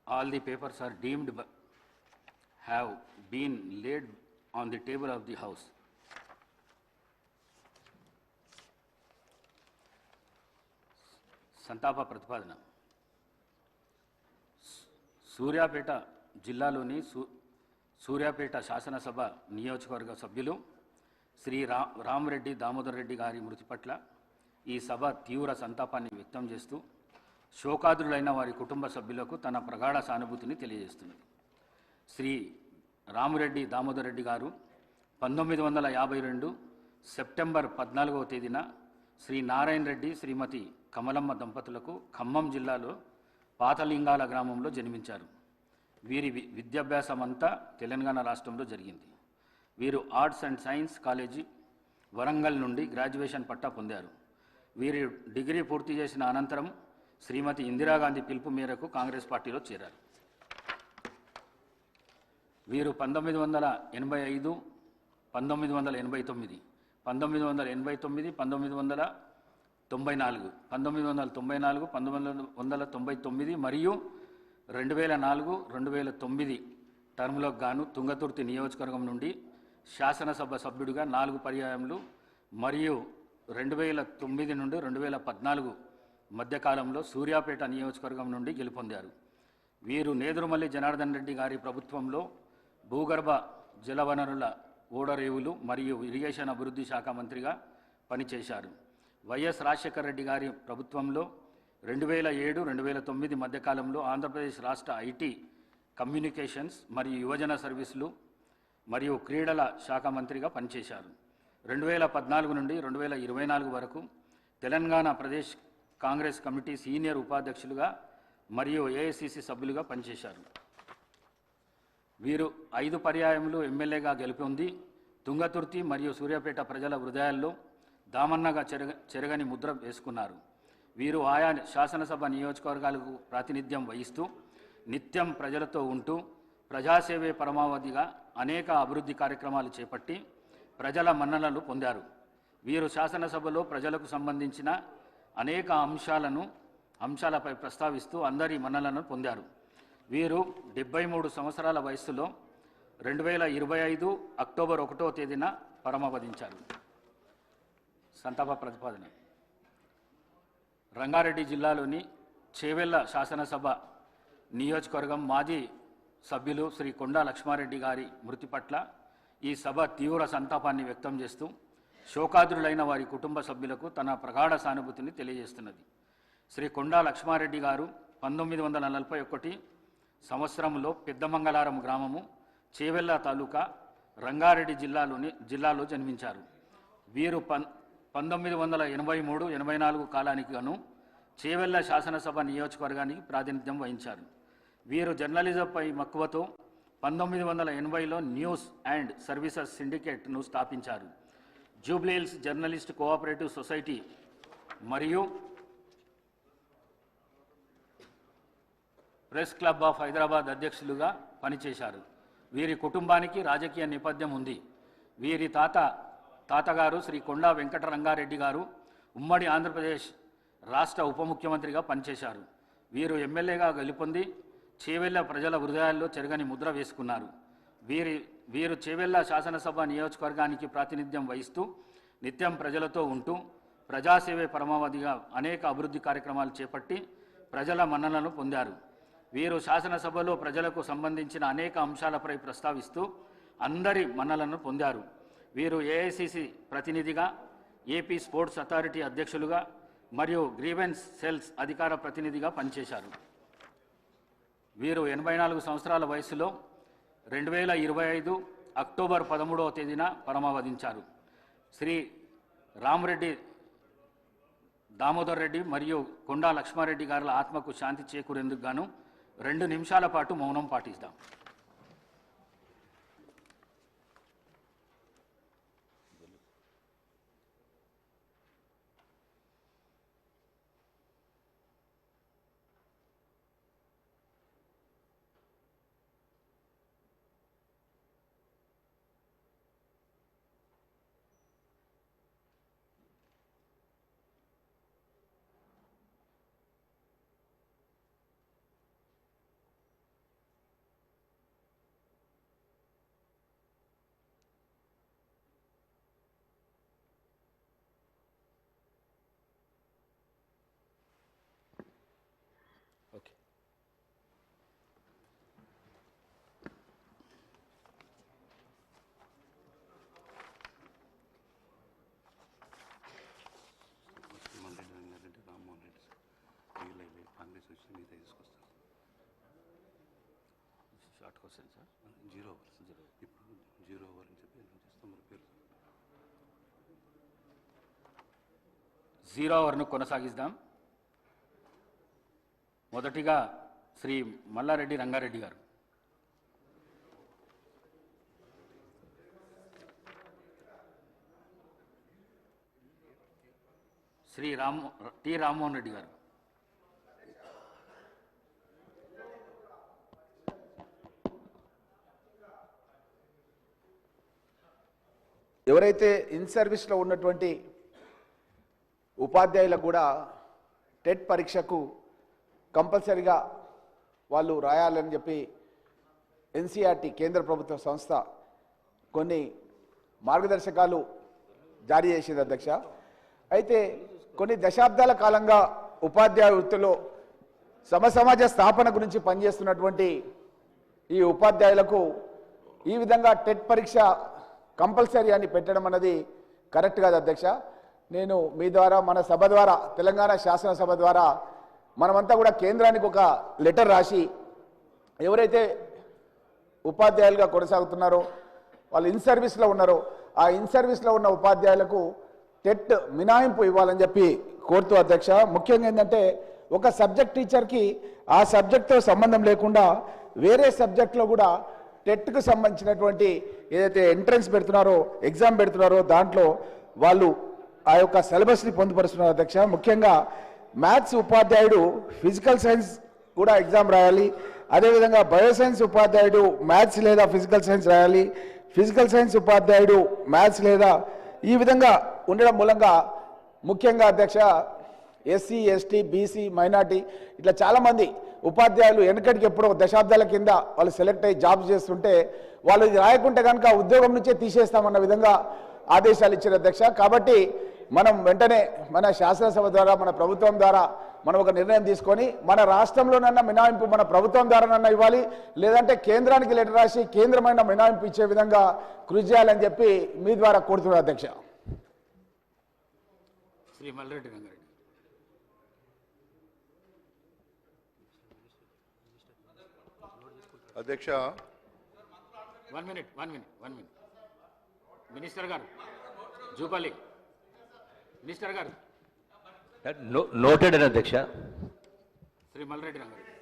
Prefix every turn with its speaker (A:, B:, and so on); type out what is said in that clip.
A: All the papers are deemed have been laid on the table of the House. సంతాప ప్రతిపాదన. సూర్యాపేట జిల్లాలోని సూర్యాపేట శాసనసభ నియోజకవర్గ సభ్యులు శ్రీ రామరెడ్డి దామోదర్ రెడ్డి గారి మృతి పట్ల ఈ సభ తీవ్ర సంతాపాన్ని వ్యక్తం చేస్తూ శోకాదులైన వారి కుటుంబ సభ్యులకు తన ప్రగాఢ సానుభూతిని తెలియజేస్తున్నది. శ్రీ రామరెడ్డి దామోదర్ రెడ్డి గారు 1952 సెప్టెంబర్ 14వ తేదీన శ్రీ నారాయణ రెడ్డి శ్రీమతి కమలమ్మ దంపతులకు ఖమ్మం జిల్లాలో పాతలింగాల గ్రామంలో జన్మించారు. వీరి విద్యాభ్యాసం అంతా తెలంగాణ రాష్ట్రంలో జరిగింది. వీరు arts and science college Warangal నుండి గ్రాడ్యుయేషన్ పట్టా పొందారు. వీరు డిగ్రీ పూర్తి చేసిన అనంతరం శ్రీమతి ఇందిరాగాంధీ పిలుపు మేరకు కాంగ్రెస్ పార్టీలో చేరారు. వీరు 1985, 1989, 1989, 1994, 1994, 1999 మరియు 2004, 2009 టర్మ్లకు గాను తుంగతుర్తి నియోజకవర్గం నుండి శాసనసభ సభ్యుడిగా 4 పర్యాయములు మరియు 2009 నుండి 2014 మధ్యకాలంలో సూర్యాపేట నియోజకవర్గం నుండి గెలుపొందారు. వీరు నేదురుమల్లి జనార్దన్ రెడ్డి గారి ప్రభుత్వంలో భూగర్భ జలవనరుల ఓడరేవులు మరియు ఇరిగేషన్ అభివృద్ధి శాఖ మంత్రిగా పనిచేశారు. వైఎస్ రాజశేఖర రెడ్డి గారి ప్రభుత్వంలో 2007, 2009 మధ్యకాలంలో ఆంధ్రప్రదేశ్ రాష్ట్ర ఐటీ, కమ్యూనికేషన్స్ మరియు యువజన సర్వీసులు మరియు క్రీడల శాఖ మంత్రిగా పనిచేశారు. 2014 నుండి 2024 వరకు తెలంగాణ ప్రదేశ్ కాంగ్రెస్ కమిటీ సీనియర్ ఉపాధ్యక్షులుగా మరియు ఏఐసిసి సభ్యులుగా పనిచేశారు. వీరు 5 పర్యాయములు ఎమ్మెల్యేగా గెలుపొంది తుంగతుర్తి మరియు సూర్యాపేట ప్రజల హృదయాల్లో దామన్నగా చెరగని ముద్ర వేసుకున్నారు. వీరు ఆయా శాసనసభ నియోజకవర్గాలకు ప్రాతినిధ్యం వహిస్తూ నిత్యం ప్రజలతో ఉంటూ ప్రజాసేవే పరమావధిగా అనేక అభివృద్ధి కార్యక్రమాలు చేపట్టి ప్రజల మన్ననలు పొందారు. వీరు శాసనసభలో ప్రజలకు సంబంధించిన అనేక అంశాలపై ప్రస్తావిస్తూ అందరి మన్ననలను పొందారు. వీరు 73 సంవత్సరాల వయస్సులో 2025 అక్టోబర్ 1వ తేదీన పరమపదించారు. సంతాప ప్రతిపాదన. రంగారెడ్డి జిల్లాలోని చేవెళ్ల శాసనసభ నియోజకవర్గం మాజీ సభ్యులు శ్రీ కొండా లక్ష్మారెడ్డి గారి మృతి పట్ల ఈ సభ తీవ్ర సంతాపాన్ని వ్యక్తం చేస్తూ శోకాదులైన వారి కుటుంబ సభ్యులకు తన ప్రగాఢ సానుభూతిని తెలియజేస్తున్నది. శ్రీ కొండా లక్ష్మారెడ్డి గారు 1941 సంవత్సరంలో పెద్దమంగళారం గ్రామము, చేవెళ్ల తాలూకా, రంగారెడ్డి జిల్లాలో జన్మించారు. వీరు 1983-84 కాలానికి గాను చేవెళ్ల శాసనసభ నియోజకవర్గానికి ప్రాతినిధ్యం వహించారు. వీరు జర్నలిజంపై మక్కువతో 1980లో న్యూస్ అండ్ సర్వీసెస్ సిండికేట్ను స్థాపించారు. జూబ్లీహిల్స్ జర్నలిస్ట్ కోఆపరేటివ్ సొసైటీ మరియు ప్రెస్ క్లబ్ ఆఫ్ హైదరాబాద్ అధ్యక్షులుగా పనిచేశారు. వీరి కుటుంబానికి రాజకీయ నేపథ్యం ఉంది. వీరి తాతగారు శ్రీ కొండా వెంకటరంగారెడ్డి గారు ఉమ్మడి ఆంధ్రప్రదేశ్ రాష్ట్ర ఉప ముఖ్యమంత్రిగా పనిచేశారు. వీరు ఎమ్మెల్యేగా గెలుపొంది చేవెళ్ల ప్రజల హృదయాల్లో చెరగని ముద్ర వేసుకున్నారు. వీరు చేవెళ్ల శాసనసభ నియోజకవర్గానికి ప్రాతినిధ్యం వహిస్తూ నిత్యం ప్రజలతో ఉంటూ ప్రజాసేవే పరమావధిగా అనేక అభివృద్ధి కార్యక్రమాలు చేపట్టి ప్రజల మన్ననలను పొందారు. వీరు శాసనసభలో ప్రజలకు సంబంధించిన అనేక అంశాలపై ప్రస్తావిస్తూ అందరి మన్ననలను పొందారు. వీరు ఏఐసిసి ప్రతినిధిగా, ఏపీ స్పోర్ట్స్ అథారిటీ అధ్యక్షులుగా మరియు గ్రీవెన్స్ సెల్స్ అధికార ప్రతినిధిగా పనిచేశారు. వీరు 84 సంవత్సరాల వయసులో 2025 అక్టోబర్ 13వ తేదీన పరమవదించారు. శ్రీ రామరెడ్డి దామోదర్ రెడ్డి మరియు కొండా లక్ష్మారెడ్డి గారుల ఆత్మకు శాంతి చేకూరేందుకు గాను 2 నిమిషాల పాటు మౌనం పాటిస్తాం. Okay. Short question sir. 0 over అని చెప్పి చేస్తాం. మరి పేరు 0 ఓవర్ను కొనసాగిద్దాం. మొదటిగా శ్రీ మల్లారెడ్డి రంగారెడ్డి గారు. శ్రీ టి రామ్మోహన్ రెడ్డి గారు.
B: ఎవరైతే ఇన్ సర్వీస్లో ఉన్నటువంటి ఉపాధ్యాయులకు కూడా టెట్ పరీక్షకు కంపల్సరిగా వాళ్ళు రాయాలని చెప్పి ఎన్సీఆర్టీ కేంద్ర ప్రభుత్వ సంస్థ కొన్ని మార్గదర్శకాలు జారీ చేసింది అధ్యక్ష. అయితే కొన్ని దశాబ్దాల కాలంగా ఉపాధ్యాయ వృత్తిలో సమసమాజ స్థాపన గురించి పనిచేస్తున్నటువంటి ఈ ఉపాధ్యాయులకు ఈ విధంగా టెట్ పరీక్ష కంపల్సరీ అని పెట్టడం అన్నది కరెక్ట్ కాదు అధ్యక్ష. నేను మీ ద్వారా, మన సభ ద్వారా, తెలంగాణ శాసనసభ ద్వారా మనమంతా కూడా కేంద్రానికి ఒక లెటర్ రాసి ఎవరైతే ఉపాధ్యాయులుగా కొనసాగుతున్నారో, వాళ్ళు ఇన్ సర్వీస్లో ఉన్నారో, ఆ ఇన్ సర్వీస్లో ఉన్న ఉపాధ్యాయులకు టెట్ మినహాయింపు ఇవ్వాలని చెప్పి కోరుతూ అధ్యక్ష. ముఖ్యంగా ఏంటంటే ఒక సబ్జెక్ట్ టీచర్కి ఆ సబ్జెక్ట్తో సంబంధం లేకుండా వేరే సబ్జెక్ట్లో కూడా టెట్కు సంబంధించినటువంటి ఏదైతే ఎంట్రన్స్ పెడుతున్నారో, ఎగ్జామ్ పెడుతున్నారో దాంట్లో వాళ్ళు ఆ యొక్క సిలబస్ని పొందుపరుస్తున్నారు అధ్యక్ష. ముఖ్యంగా మ్యాథ్స్ ఉపాధ్యాయుడు ఫిజికల్ సైన్స్ కూడా ఎగ్జామ్ రాయాలి. అదేవిధంగా బయోసైన్స్ ఉపాధ్యాయుడు మ్యాథ్స్ లేదా ఫిజికల్ సైన్స్ రాయాలి. ఫిజికల్ సైన్స్ ఉపాధ్యాయుడు మ్యాథ్స్ లేదా ఈ విధంగా ఉండడం మూలంగా ముఖ్యంగా అధ్యక్ష ఎస్సీ, ఎస్టీ, బీసీ, మైనార్టీ ఇట్లా చాలామంది ఉపాధ్యాయులు వెనకటికి ఎప్పుడో దశాబ్దాల కింద వాళ్ళు సెలెక్ట్ అయ్యి జాబ్స్ చేస్తుంటే వాళ్ళు ఇది రాయకుంటే కనుక ఉద్యోగం నుంచే తీసేస్తామన్న విధంగా ఆదేశాలు ఇచ్చారు అధ్యక్ష. కాబట్టి మనం వెంటనే మన శాసనసభ ద్వారా, మన ప్రభుత్వం ద్వారా మనం ఒక నిర్ణయం తీసుకొని మన రాష్ట్రంలోనన్నా మినహాయింపు మన ప్రభుత్వం ద్వారానన్నా ఇవ్వాలి, లేదంటే కేంద్రానికి లెటర్ రాసి కేంద్రమైన మినహాయింపు ఇచ్చే విధంగా కృషి చేయాలని చెప్పి మీ ద్వారా కోరుతున్నారు అధ్యక్ష.
A: శ్రీ మల్లారెడ్డి రంగారెడ్డి.
C: అధ్యక్ష,
A: 1 మినిట్. మినిస్టర్ గారు, జూపల్లి మినిస్టర్ గారు.
D: నోటెడ్ అధ్యక్ష.
A: శ్రీ మల్లారెడ్డి రంగారెడ్డి.